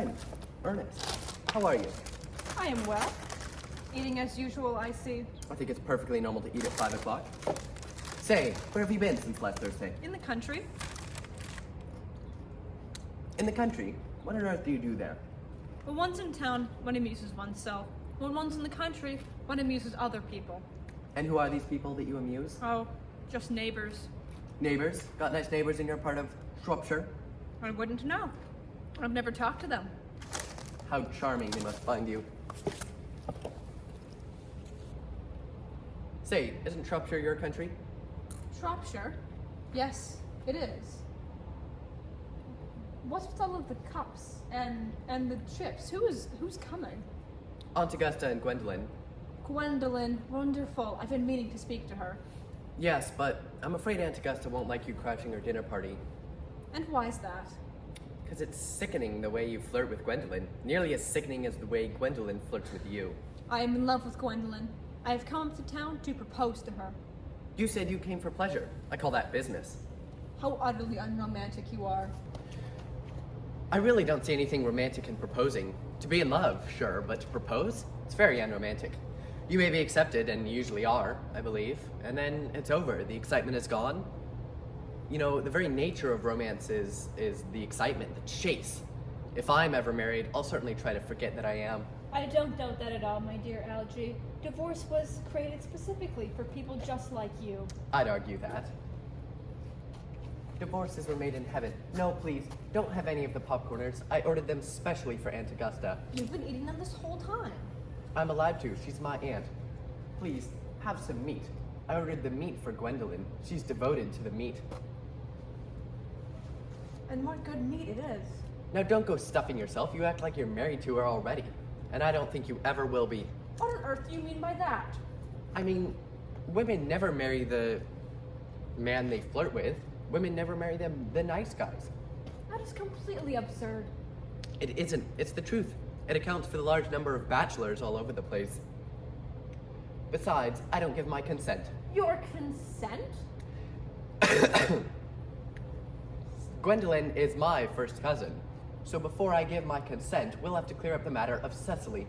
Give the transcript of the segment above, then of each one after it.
friend, Ernest. How are you? I am well. Eating as usual, I see. I think it's perfectly normal to eat at 5 o'clock. Say, where have you been since last Thursday? In the country. In the country? What on earth do you do there? When one's in town, one amuses oneself. When one's in the country, one amuses other people. And who are these people that you amuse? Oh, just neighbors. Neighbors? Got nice neighbors in your part of Shropshire? I wouldn't know. I've never talked to them. How charming they must find you. Say, isn't Shropshire your country? Shropshire? Yes, it is. What's with all of the cups and the chips? Who's coming? Aunt Augusta and Gwendolyn. Gwendolyn, wonderful. I've been meaning to speak to her. Yes, but I'm afraid Aunt Augusta won't like you crashing her dinner party. And why's that? Because it's sickening the way you flirt with Gwendolyn. Nearly as sickening as the way Gwendolyn flirts with you. I am in love with Gwendolyn. I have come up to town to propose to her. You said you came for pleasure. I call that business. How utterly unromantic you are. I really don't see anything romantic in proposing. To be in love, sure, but to propose? It's very unromantic. You may be accepted, and you usually are, I believe, and then it's over. The excitement is gone. You know, the very nature of romance is the excitement, the chase. If I'm ever married, I'll certainly try to forget that I am. I don't doubt that at all, my dear Algie. Divorce was created specifically for people just like you. I'd argue that. Divorces were made in heaven. No, please, don't have any of the popcorners. I ordered them specially for Aunt Augusta. You've been eating them this whole time. I'm allowed to. She's my aunt. Please, have some meat. I ordered the meat for Gwendolyn. She's devoted to the meat. And what good meat it is. Now don't go stuffing yourself. You act like you're married to her already. And I don't think you ever will be. What on earth do you mean by that? I mean, women never marry the man they flirt with. Women never marry the nice guys. That is completely absurd. It isn't. It's the truth. It accounts for the large number of bachelors all over the place. Besides, I don't give my consent. Your consent? Gwendolyn is my first cousin. So before I give my consent, we'll have to clear up the matter of Cecily.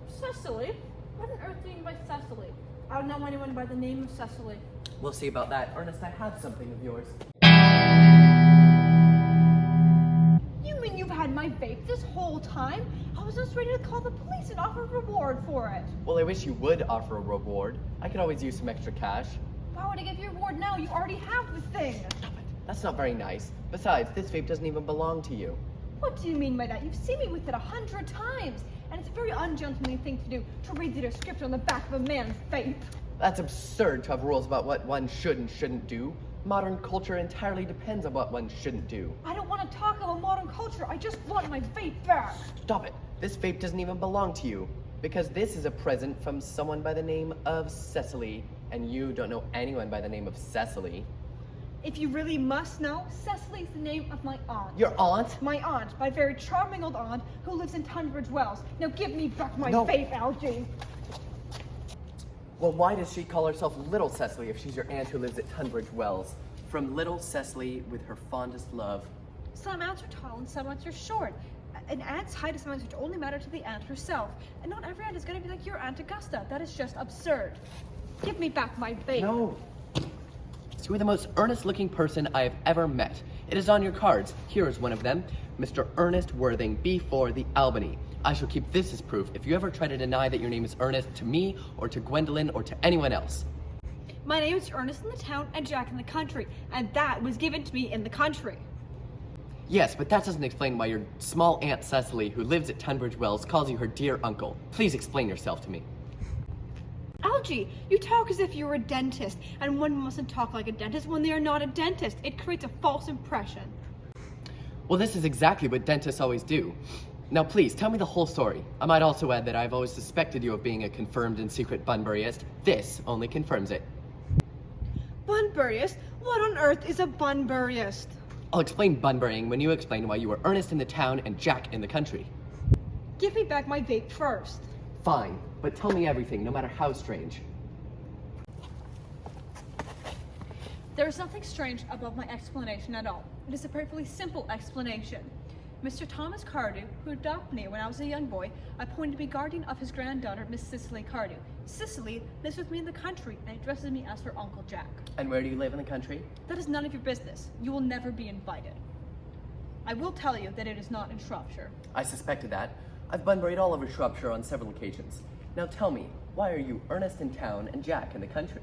Cecily? What on earth do you mean by Cecily? I don't know anyone by the name of Cecily. We'll see about that. Ernest, I have something of yours. You mean you've had my vape this whole time? I was just ready to call the police and offer a reward for it. Well, I wish you would offer a reward. I could always use some extra cash. Why would I give you a reward now? You already have the thing. Stop it. That's not very nice. Besides, this vape doesn't even belong to you. What do you mean by that? You've seen me with it 100 times. And it's a very ungentlemanly thing to do, to read the description on the back of a man's vape. That's absurd to have rules about what one should and shouldn't do. Modern culture entirely depends on what one shouldn't do. I don't want to talk about modern culture. I just want my vape back. Stop it. This vape doesn't even belong to you. Because this is a present from someone by the name of Cecily. And you don't know anyone by the name of Cecily. If you really must know, Cecily's the name of my aunt. Your aunt? My aunt, my very charming old aunt, who lives in Tunbridge Wells. Now give me back my No. vape, Algie. Well, why does she call herself Little Cecily if she's your aunt who lives at Tunbridge Wells? From Little Cecily with her fondest love. Some aunts are tall and some aunts are short. An aunt's height is something which only matter to the aunt herself. And not every aunt is going to be like your Aunt Augusta. That is just absurd. Give me back my vape. No. You are the most earnest-looking person I have ever met. It is on your cards. Here is one of them. Mr. Ernest Worthing, B4, the Albany. I shall keep this as proof if you ever try to deny that your name is Ernest to me, or to Gwendolyn, or to anyone else. My name is Ernest in the town and Jack in the country, and that was given to me in the country. Yes, but that doesn't explain why your small Aunt Cecily, who lives at Tunbridge Wells, calls you her dear uncle. Please explain yourself to me. Algie, you talk as if you were a dentist, and one mustn't talk like a dentist when they are not a dentist. It creates a false impression. Well, this is exactly what dentists always do. Now, please, tell me the whole story. I might also add that I've always suspected you of being a confirmed and secret Bunburyist. This only confirms it. Bunburyist? What on earth is a Bunburyist? I'll explain Bunburying when you explain why you were Ernest in the town and Jack in the country. Give me back my vape first. Fine, but tell me everything, no matter how strange. There is nothing strange about my explanation at all. It is a perfectly simple explanation. Mr. Thomas Cardew, who adopted me when I was a young boy, appointed me guardian of his granddaughter, Miss Cicely Cardew. Cicely lives with me in the country and addresses me as her Uncle Jack. And where do you live in the country? That is none of your business. You will never be invited. I will tell you that it is not in Shropshire. I suspected that. I've bunburied all over Shropshire on several occasions. Now tell me, why are you Ernest in town and Jack in the country?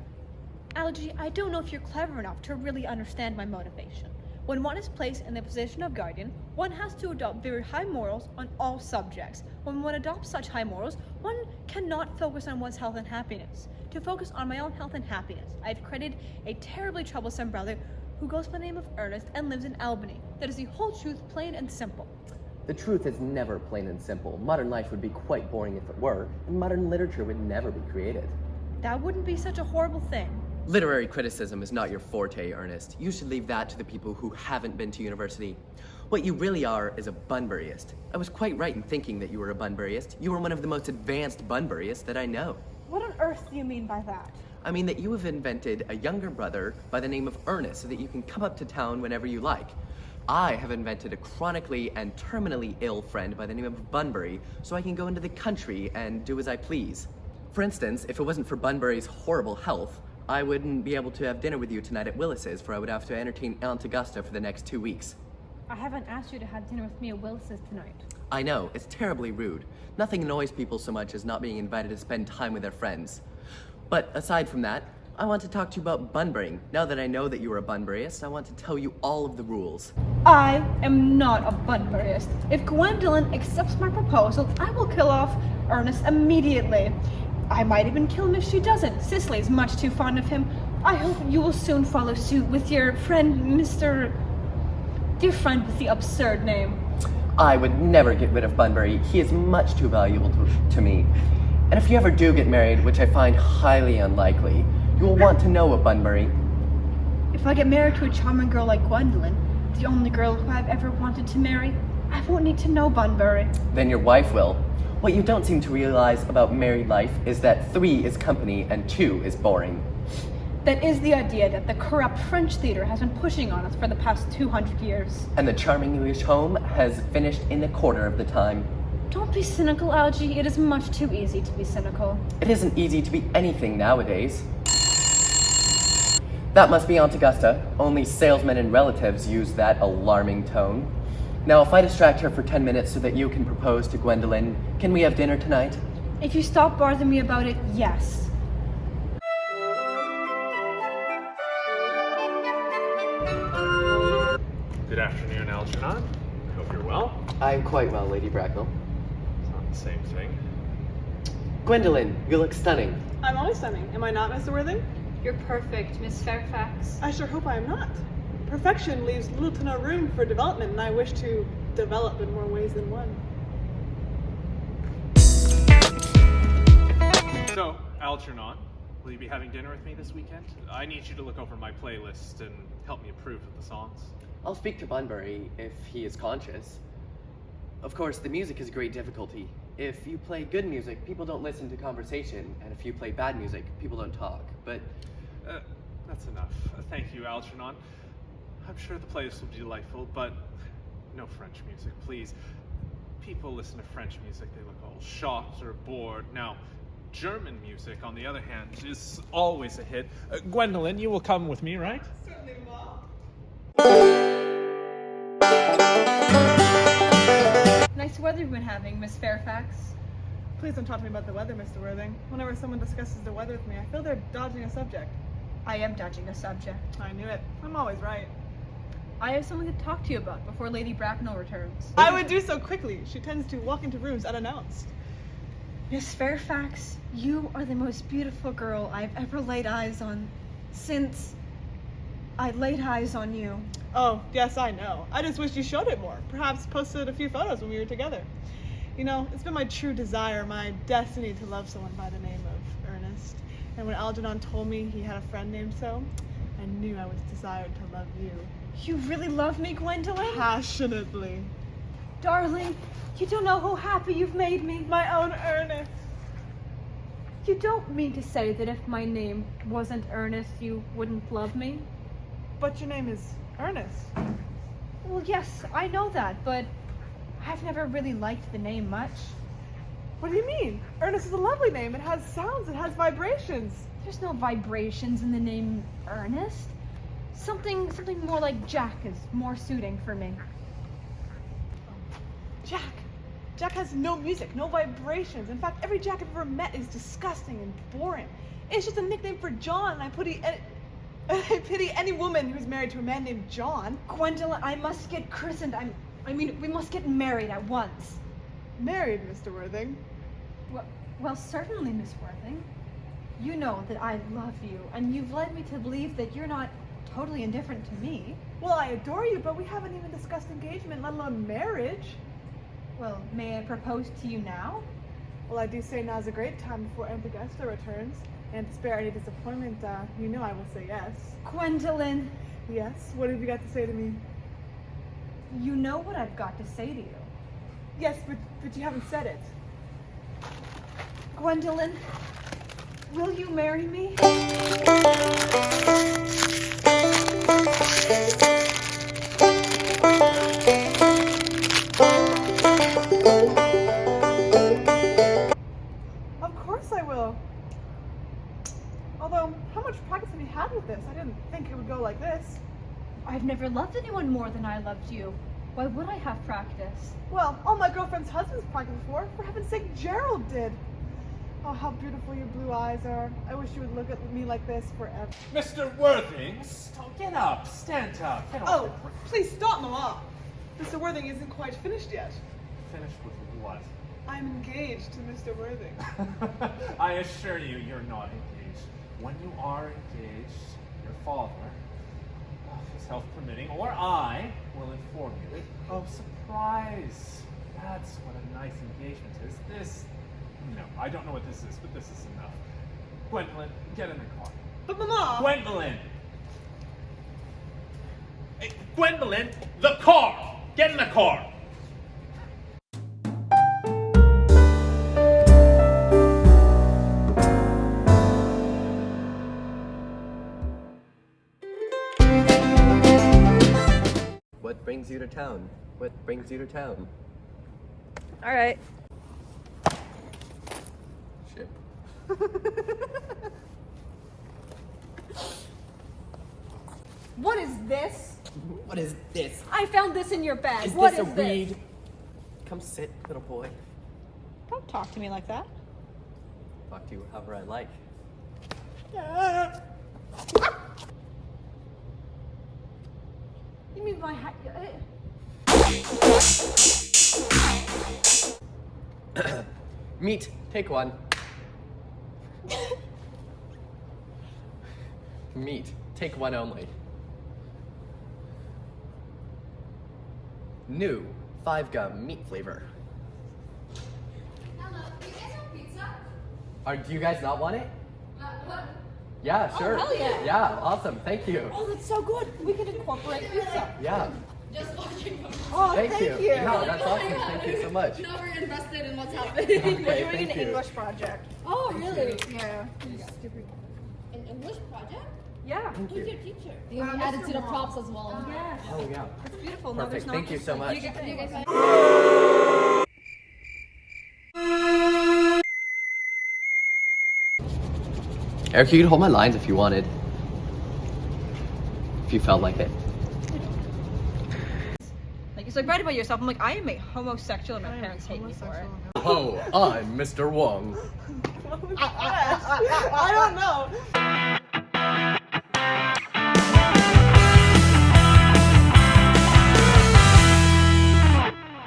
Algie, I don't know if you're clever enough to really understand my motivation. When one is placed in the position of guardian, one has to adopt very high morals on all subjects. When one adopts such high morals, one cannot focus on one's health and happiness. To focus on my own health and happiness, I've created a terribly troublesome brother who goes by the name of Earnest and lives in Albany. That is the whole truth, plain and simple. The truth is never plain and simple. Modern life would be quite boring if it were, and modern literature would never be created. That wouldn't be such a horrible thing. Literary criticism is not your forte, Ernest. You should leave that to the people who haven't been to university. What you really are is a bunburyist. I was quite right in thinking that you were a bunburyist. You are one of the most advanced bunburyists that I know. What on earth do you mean by that? I mean that you have invented a younger brother by the name of Ernest so that you can come up to town whenever you like. I have invented a chronically and terminally ill friend by the name of Bunbury so I can go into the country and do as I please. For instance, if it wasn't for Bunbury's horrible health, I wouldn't be able to have dinner with you tonight at Willis's, for I would have to entertain Aunt Augusta for the next 2 weeks. I haven't asked you to have dinner with me at Willis's tonight. I know, it's terribly rude. Nothing annoys people so much as not being invited to spend time with their friends. But aside from that, I want to talk to you about bunburying. Now that I know that you are a bunburyist, I want to tell you all of the rules. I am not a bunburyist. If Gwendolyn accepts my proposal, I will kill off Ernest immediately. I might even kill him if she doesn't. Cicely is much too fond of him. I hope you will soon follow suit with your friend, dear friend with the absurd name. I would never get rid of Bunbury. He is much too valuable to me. And if you ever do get married, which I find highly unlikely, you will want to know of Bunbury. If I get married to a charming girl like Gwendolyn, the only girl who I've ever wanted to marry, I won't need to know Bunbury. Then your wife will. What you don't seem to realize about married life is that 3 is company and 2 is boring. That is the idea that the corrupt French theater has been pushing on us for the past 200 years. And the charming English home has finished in a quarter of the time. Don't be cynical, Algie. It is much too easy to be cynical. It isn't easy to be anything nowadays. That must be Aunt Augusta. Only salesmen and relatives use that alarming tone. Now, if I distract her for 10 minutes so that you can propose to Gwendolyn, can we have dinner tonight? If you stop bothering me about it, yes. Good afternoon, Algernon. Hope you're well. I'm quite well, Lady Bracknell. It's not the same thing. Gwendolyn, you look stunning. I'm always stunning. Am I not, Mr. Worthing? You're perfect, Miss Fairfax. I sure hope I am not. Perfection leaves little to no room for development, and I wish to develop in more ways than one. So, Algernon, will you be having dinner with me this weekend? I need you to look over my playlist and help me approve of the songs. I'll speak to Bunbury if he is conscious. Of course, the music is a great difficulty. If you play good music, people don't listen to conversation, and if you play bad music, people don't talk. But That's enough. Thank you, Algernon. I'm sure the playlist will be delightful, but no French music, please. People listen to French music, they look all shocked or bored. Now, German music, on the other hand, is always a hit. Gwendolyn, you will come with me, right? Certainly, Ma. Nice weather you've been having, Miss Fairfax. Please don't talk to me about the weather, Mr. Worthing. Whenever someone discusses the weather with me, I feel they're dodging a subject. I am dodging a subject. I knew it. I'm always right. I have something to talk to you about before Lady Bracknell returns. I would do so quickly. She tends to walk into rooms unannounced. Miss Fairfax, you are the most beautiful girl I've ever laid eyes on since I laid eyes on you. Oh, yes, I know. I just wish you showed it more. Perhaps posted a few photos when we were together. You know, it's been my true desire, my destiny to love someone by the name of Ernest. And when Algernon told me he had a friend named so, I knew I was desired to love you. You really love me, Gwendolyn? Passionately. Darling, you don't know how happy you've made me. My own Ernest. You don't mean to say that if my name wasn't Ernest, you wouldn't love me? But your name is Ernest. Well, yes, I know that, but I've never really liked the name much. What do you mean? Ernest is a lovely name. It has sounds, it has vibrations. There's no vibrations in the name Ernest. Something more like Jack is more suiting for me. Jack. Jack has no music, no vibrations. In fact, every Jack I've ever met is disgusting and boring. It's just a nickname for John, and I pity any woman who's married to a man named John. Gwendolyn, I must get christened. I mean, we must get married at once. Married, Mr. Worthing? Well, certainly, Miss Worthing. You know that I love you, and you've led me to believe that you're not totally indifferent to me. Well, I adore you, but we haven't even discussed engagement, let alone marriage. Well, may I propose to you now? Well, I do say now's a great time before Aunt Augusta returns, and to spare any disappointment, you know I will say yes. Gwendolyn, Yes? What have you got to say to me? you know what I've got to say to you. Yes, but you haven't said it. Gwendolyn, will you marry me? Of course I will. Although, how much practice have you had with this? I didn't think it would go like this. I've never loved anyone more than I loved you. Why would I have practice? Well, all my girlfriend's husbands practiced before. For heaven's sake, Gerald did. Oh, how beautiful your blue eyes are. I wish you would look at me like this forever. Mr. Worthing, get up, stand up. Get Oh, please stop, Mama. Mr. Worthing isn't quite finished yet. Finished with what? I'm engaged to Mr. Worthing. I assure you, you're not engaged. When you are engaged, your father, his health permitting, or I will inform you. Oh, surprise! That's what a nice engagement is. This, no, I don't know what this is, but this is enough. Gwendolyn, get in the car. But Mama! Gwendolyn! Hey, Gwendolyn, the car! Get in the car! What brings you to town? What brings you to town? All right. Shit. What is this? What is this? I found this in your bag. Is What this is a this? reed? Come sit, little boy. Don't talk to me like that. Talk to you however I like. You mean my hat? Meat, take one. Meat, take one only. New 5-gum meat flavor. Hello, do you guys want pizza? Do you guys not want it? What? Yeah, sure. hell yeah. Yeah, awesome. Thank you. Oh, that's so good. We can incorporate pizza. Yeah. Just watching them. Oh, Thank you. No, that's Oh my awesome. God. Thank you so much. Now we're invested in what's happening. Okay, We're doing thank an you. English project. Oh, really? Yeah. An English project? Yeah. Thank Who's your you. teacher? They added to the props as well. Yes. Oh, yeah. It's beautiful. No, there's Perfect. not Thank you just so like- much. You guys Eric, you could hold my lines if you wanted. If you felt like it. Like, it's like, write about yourself. I'm like, I am a homosexual and my parents hate me for it. Oh, I'm Mr. Wong. I don't know.